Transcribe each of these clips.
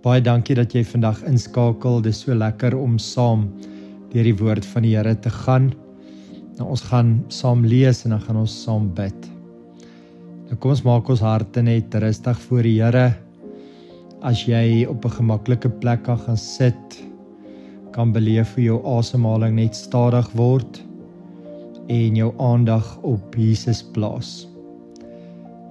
Baie dankie dat jy vandag inskakel. Dit is so lekker om saam deur die woord van die Here te gaan. Nou, ons gaan saam lees en dan gaan ons saam bid. Nou, kom ons maak ons harte net rustig voor die Here. As jy op 'n gemaklike plek kan gaan sit, kan beleef hoe jou asemhaling net stadig word en jou aandag op Jesus plaas.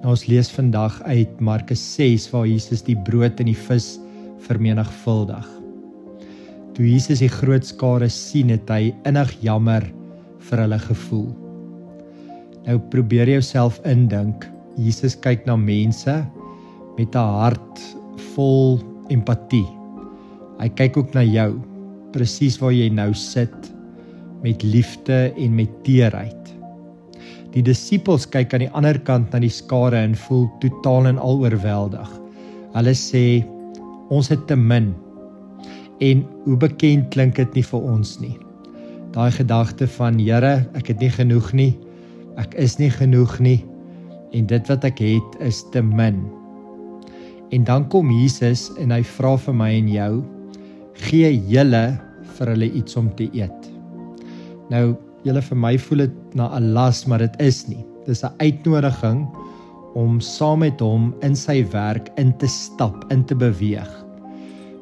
Nou, ons lees vandag uit Markus 6 waar Jesus die brood en die vis vermenigvuldig. Toe Jesus die groot skare sien, het hy innig jammer vir hulle gevoel. Nou probeer jouself indink, Jesus kyk na mense met 'n hart vol empatie. Hy kyk ook na jou, presies waar jy nou sit, met liefde en met teerheid. Die disippels kyk aan die ander kant na die skare en voel totaal en al oorweldig. Hulle sê, ons het te min, en hoe bekend klink dit nie vir ons nie. Daai gedagte van, Here, ek het nie genoeg nie, ek is nie genoeg nie, en dit wat ek het is te min. En dan kom Jesus en hy vra vir my en jou, gee julle vir hulle iets om te eet. Nou, julle, vir my voel dit na 'n las, maar dit is nie. Dit is 'n uitnodiging om saam met hom in sy werk in te stap, in te beweeg.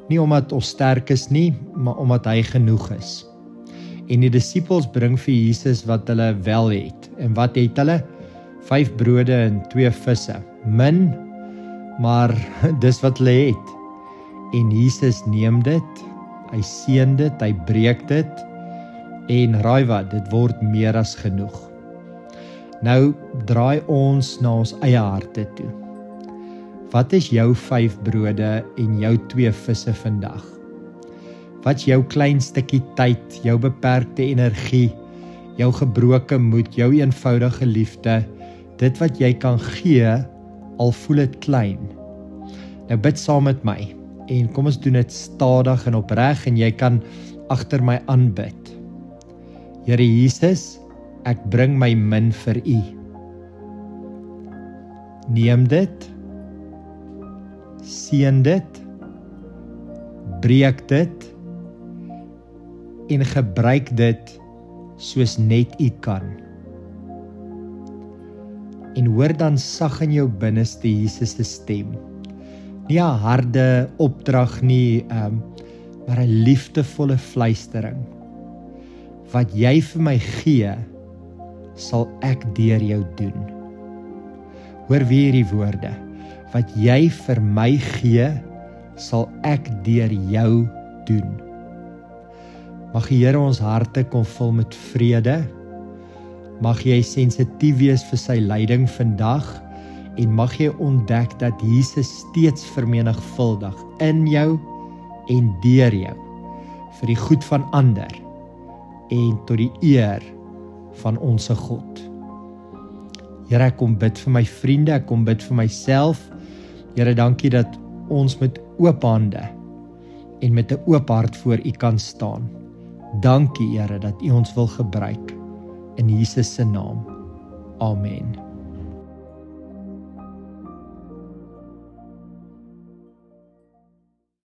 Nie omdat ons sterk is nie, maar omdat hy genoeg is. En die disippels bring vir Jesus wat hulle wel het. En wat het hulle? 5 brode en 2 visse. Min, maar dis wat hulle het. En Jesus neem dit, hy seën dit, hy breek dit, en raai wat, dit word meer as genoeg. Nou draai ons na ons eie harte toe. Wat is jou 5 brode en jou 2 visse vandag? Wat is jou klein stukkie tyd, jou beperkte energie, jou gebroke moed, jou eenvoudige liefde, dit wat jy kan gee, al voel dit klein. Nou bid saam met my, en kom ons doen dit stadig en opreg, en jy kan agter my aanbid. Here Jesus, ek bring my min vir U. Neem dit, seën dit, breek dit, en gebruik dit soos net U kan. En hoor dan sag in jou binneste Jesus se stem. Nie 'n harde opdrag nie, maar 'n liefdevolle fluistering. Wat jy vir my gee, sal ek deur jou doen. Hoor weer hierdie woorde. Wat jy vir my gee, sal ek deur jou doen. Mag die Here ons harte kom vul met vrede. Mag jy sensitief wees vir sy leiding vandag, en mag jy ontdek dat Jesus steeds vermenigvuldig in jou en deur jou, vir die goed van ander, en tot die eer van onsse God. Here, ek kom bid vir my vriende, ek kom bid vir myself. Here, dankie dat ons met oop hande en met 'n oop hart voor U kan staan. Dankie, Here, dat U ons wil gebruik. In Jesus se naam. Amen.